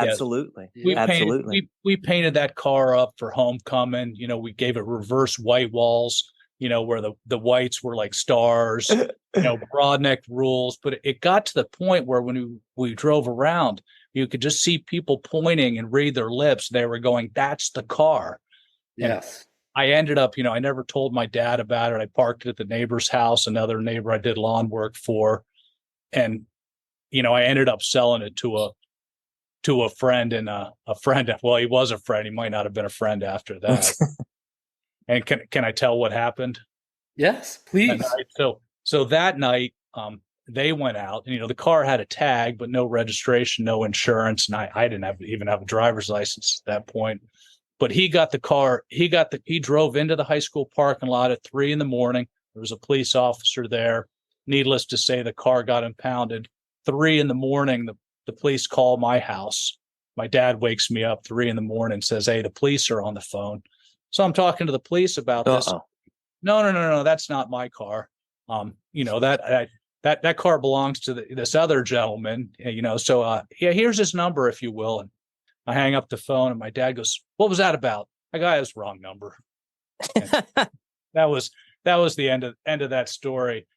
Absolutely. We painted Absolutely. we painted that car up for homecoming. We gave it reverse white walls, where the whites were like stars, broad neck rules. But it got to the point where when we drove around, you could just see people pointing and read their lips. They were going, "That's the car." Yes. And I ended up, I never told my dad about it. I parked it at the neighbor's house, another neighbor I did lawn work for. And, I ended up selling it to a friend, and a friend. Well, he was a friend. He might not have been a friend after that. And can I tell what happened? Yes, please. So that night, they went out, and the car had a tag, but no registration, no insurance, and I didn't even have a driver's license at that point. But he got the car. He drove into the high school parking lot at 3 a.m. There was a police officer there. Needless to say, the car got impounded. 3 a.m. The police call my house. My dad wakes me up 3 a.m, says, "Hey, the police are on the phone." So I'm talking to the police about this. No, that's not my car. That car belongs to this other gentleman. So here's his number, if you will. And I hang up the phone, and my dad goes, "What was that about?" I got his wrong number. that was the end of that story.